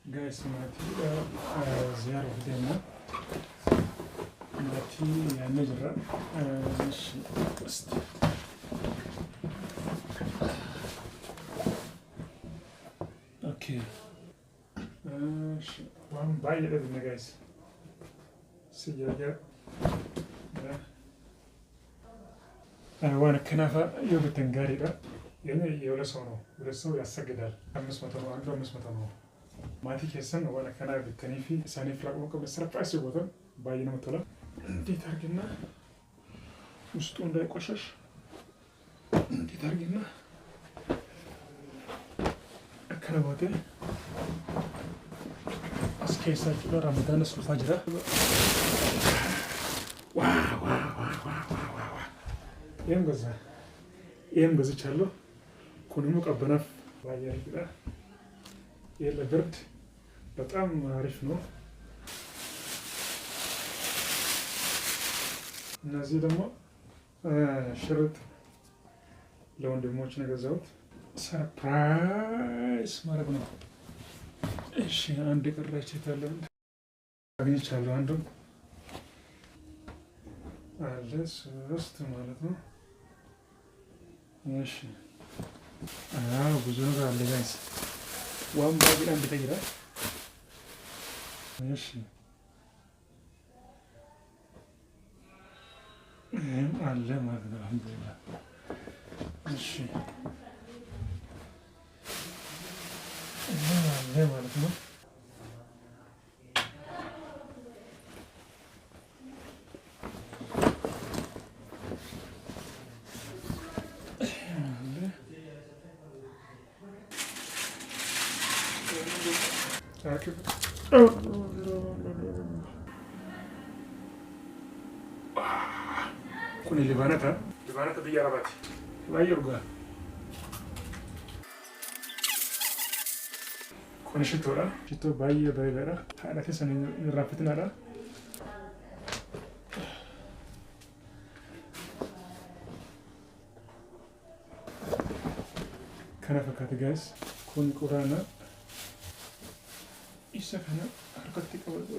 Guys, mati ziyaara fideena mati yaanne jirra okay waan baay'ee dhabne guys siyaaya waan akkanaafa yoo bitan gaariidha የሆነ ሰው ነው ሁለት ሰው ያሰግዳል 500 ነው አንዱ 500 ነው ማቲ ከሰን ወላ ከና በተኒፊ ሳኒ ፍራቆ ከመሰረፋስ ይጎተን ባይነ መተላ እንዴት አርግና ውስጡ እንዳይቆሸሽ እንዴት አርግና አከራባቴ አስከይሳችሁ ለረመዳን ሱፋ ጅራ ዋው ይሄን ገዝቻለሁ ኩኑሙ ቀበናፍ ባየር ይላል የለብርድ በጣም አሪፍ ነው። እነዚህ ደግሞ ሽርጥ ለወንድሞች ነው የገዛሁት ሰርፕራይዝ ማለት ነው። እሺ አንድ ቀረች ታለን አግኝቻለሁ አንዱን አለ ሶስት ማለት ነው። እሺ ብዙ ነገር አለ ጋይስ ዋን ባቢላ እንድትይራ እሺ አለ ማለት ነው። አልሐምዱሊላህ እሺ አለ ማለት ነው። Kun libanata biyya arabaati baay'ee urgaa kun shittoodha shittoo baay'ee bareedaadha haadha keessan hin raaffatinaadha kana fakkaata guys kun quraana isa kana harkatti qabadhu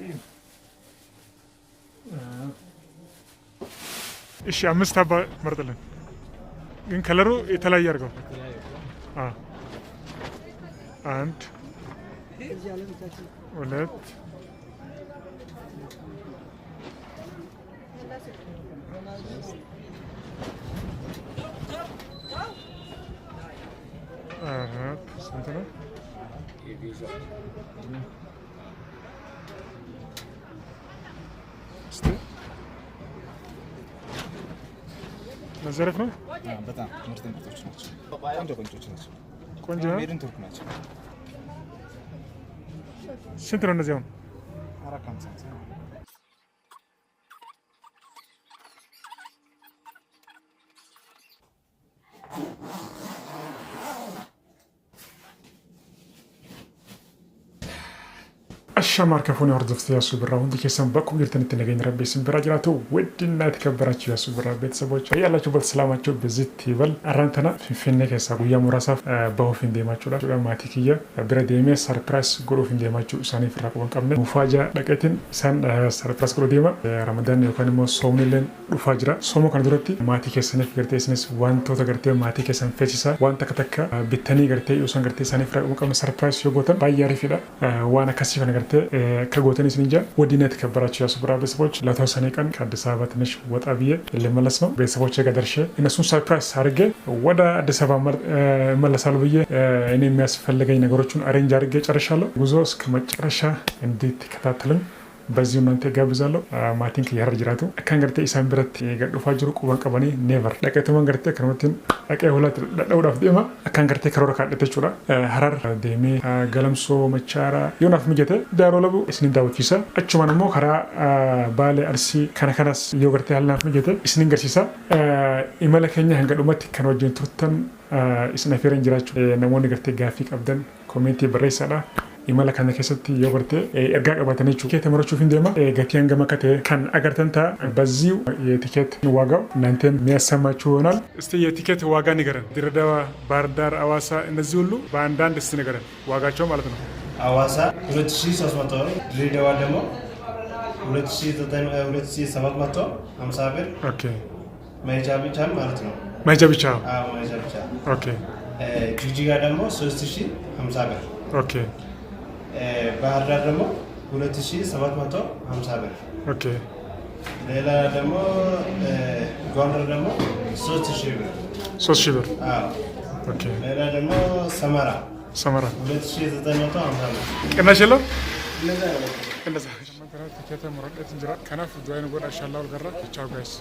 እሺ አምስት አባ መርጥልን ግን ከለሩ የተለያየ አድርገው አንድ ሁለት አራት ስንት ነው? መዘረፍ ነው። በጣም ምርጥ ምርጦች ናቸው። ቆንጆች ናቸው። ቆንጆ ሜድን ቱርክ ናቸው። ስንት ነው እነዚህ? አሁን 450 الشمار كفوني أرضف ياسو برا وندي كيسان باكو جرتني تنجين ربي سنبرا جراتو ودنا تكبرات ياسو برا بيت سبوش هيا الله شوف السلامة شوف بزيت تيبل أرانتنا في فيني كيسا قويا مراسف باو فين ديما شولا شولا ماتيكية برا ديمي سربرايز قولو فين ديما شو ساني في الرقم قبل مفاجأة لكن سان سربرايز قولو ديما رمضان يكون مو صومي لين مفاجرة صومو كان دورتي ماتيكي ساني في قرتي سنس وان توتا قرتي ماتيكي سان فيشيسا وان تكتكا بالتاني قرتي يوسان قرتي ساني في الرقم قبل سربرايز يوغوتن باياري فيدا وانا كسيفا قرتي ከጎተኒስ ንጃ ወዲነት ከበራችሁ ያሱብራ ቤተሰቦች ለተወሰነ ቀን ከአዲስ አበባ ትንሽ ወጣ ብዬ ልመለስ ነው። ቤተሰቦቼ ጋር ደርሼ እነሱን ሰርፕራይዝ አድርጌ ወደ አዲስ አበባ እመለሳለሁ ብዬ እኔ የሚያስፈልገኝ ነገሮችን አሬንጅ አድርጌ ጨርሻለሁ። ጉዞ እስከ መጨረሻ እንድትከታተሉኝ በዚሁ እናንተ ጋብዛለሁ። ማቲንክ ያር ጅራቱ አካን ገርቴ ኢሳን ብረት ገዱፋ ጅሩ ቁባን ቀበኔ ኔቨር ለቀቱ መንገርቴ ከረመቲን አቀ ሁለት ለውዳፍ ዲማ አካን ገርቴ ከሮራ ካደተቹራ ሀራር ዴሜ ገለምሶ መቻራ ዮናፍ ምጀተ ዳሮ ለቡ እስኒን ዳውቲሳ አቹማንሞ ከራ ባለ አርሲ ከነከናስ ዮገርቴ ያልናፍ ምጀተ እስኒን ገርሲሳ ኢመለከኛ ህንገዱመት ከነወጅን ቱርተን isna jiraachuu namoonni gartee gaaffii qabdan koomentii barreessaa imala kana keessatti yoo gartee ergaa qabatanii tikeeta marachuuf hin deema gatii hangam akka ta'e kan agartan ta'a በዚሁ የቲኬት ዋጋው እናንተም የሚያሰማችሁ ይሆናል። እስቲ የቲኬት ዋጋ ንገረን። ድሬዳዋ፣ ባህር ዳር፣ አዋሳ እነዚህ ሁሉ በአንዳንድ እስቲ ንገረን ዋጋቸው ማለት ነው። አዋሳ 2300 ብር፣ ድሬዳዋ ደግሞ 2750 ብር። ኦኬ መሄጃ ብቻ ማለት ነው። መሄጃ ብቻ? አዎ መሄጃ ብቻ። ኦኬ ጅጅጋ ደግሞ 3050 ብር። ኦኬ ባህር ዳር ደግሞ 2750 ብር። ኦኬ ሌላ ደግሞ ጎንደር ደግሞ 3000 ብር። 3000 ብር? አዎ ኦኬ ሌላ ደግሞ ሰመራ 2950 ብር። ቅናሽ የለም? እንደዛ ነው። እንደዛ ትኬት ሙረደት እንጀራ ከናፍ ዱአይን ጎዳ ኢንሻአላህ ወልገራ ቻው ጋይስ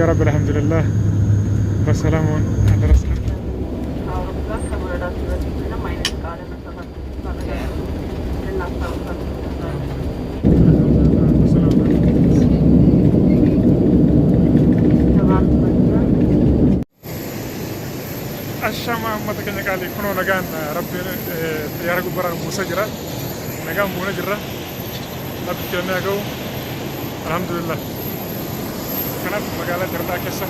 يا رب الحمد لله በሰላም አደረሰን። አሻማ መተከኛ ቃሊ ኩኖ ነጋን ረቢ ያረጉ በራ ሙሳ ጅራ ነጋን ቡነ ጅራ ለብከና ያገው አልহামዱሊላህ كانت مقالة دردا كسر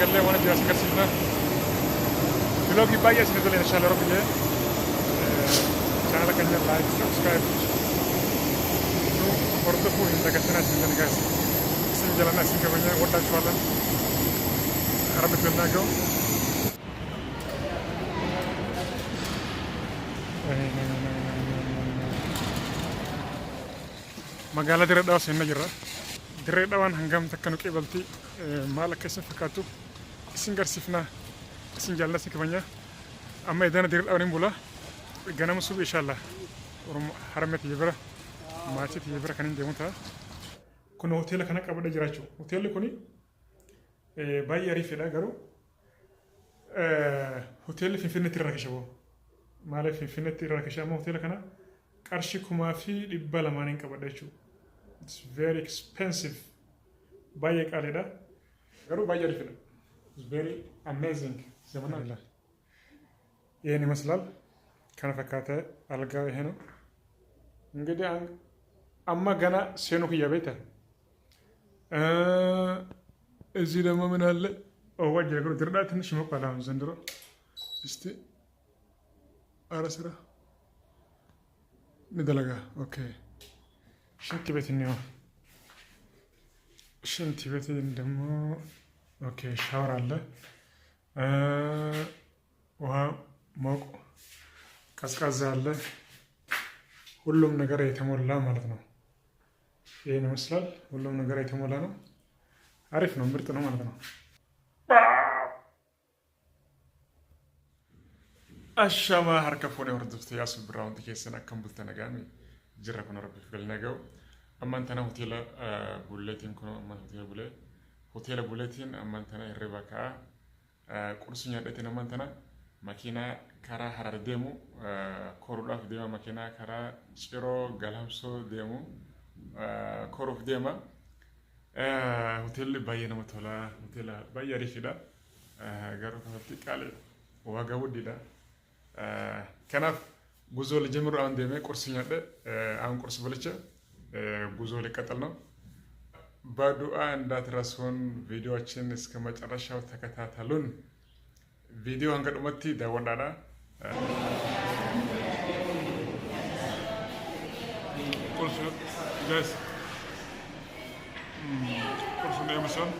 قال لي وانا جالس كسرنا بلوجي بايس نزل ان شاء الله ربي ليه channel كنا لايك سبسكرايب نو برضه فوق انت كسرنا سنجل جالس سنجلنا سنجل بنيا ودا شوالا ربي تلنا جو مقالة دردا وسنة جرا ድሬዳዋን hangam takka nu qeebalti maal akka isin fakkaattu isin garsiifna isin jaalladha isin kabanya amma edana Direedhaawwan bula ganama subii inshallah oromo harameti yebira maachiti yebira kan hin deemu ta'a kun hoteela kana qabadha jiraachuu hoteelli kuni baay'ee ariifidha garuu hoteelli Finfinneetti irraa kashabu maaliif Finfinneetti irraa kashabu hoteela kana qarshii 2,200 qabadha jechuudha. It's very expensive. Baye kaleda. Garu baye rifida. It's very amazing. Zamana Allah. Yeni maslal. Kana fakata alga heno. Ngede ang amma gana seno ku yabeta. Ezi da mamen halle. O wajja garu dirda tanish maqala zandro. Isti arasira. Nidalaga. Okay. ሽንት ቤት ነው። ሽንት ቤት ደግሞ ኦኬ ሻወር አለ። ውሃ ሞቅ ቀዝቃዛ አለ። ሁሉም ነገር የተሞላ ማለት ነው። ይሄን ይመስላል። ሁሉም ነገር የተሞላ ነው። አሪፍ ነው፣ ምርጥ ነው ማለት ነው። አሻማ ሀርከፎኔ ወርድፍት ያስብራውን ተከሰና ከምቡልተ ነጋሚ جرّا كنا ربي في النجاو أما أنتنا هوتيلا بولتين كنا أما هوتيلا بولتين أما أنتنا الرباكا كورسينيا دتنا أما أنتنا ماكينة كارا هرار ديمو كورولاف ديما ماكينة كارا شيرو غالامسو ديمو كوروف ديما هوتيل باينا متولا هوتيلا باي ريفيدا غارو كفتي كالي واغا وديدا كناف ጉዞ ለጀምሩ አሁን ደሜ ቁርስኛ አሁን ቁርስ በልቼ ጉዞ ሊቀጥል ነው። በዱአ እንዳትረሱን። ቪዲዮአችን እስከ መጨረሻው ተከታተሉን። ቪዲዮ አንገዱመቲ ዳወዳዳ ቁርስ ጋይስ ቁርስ ነው የምሰራው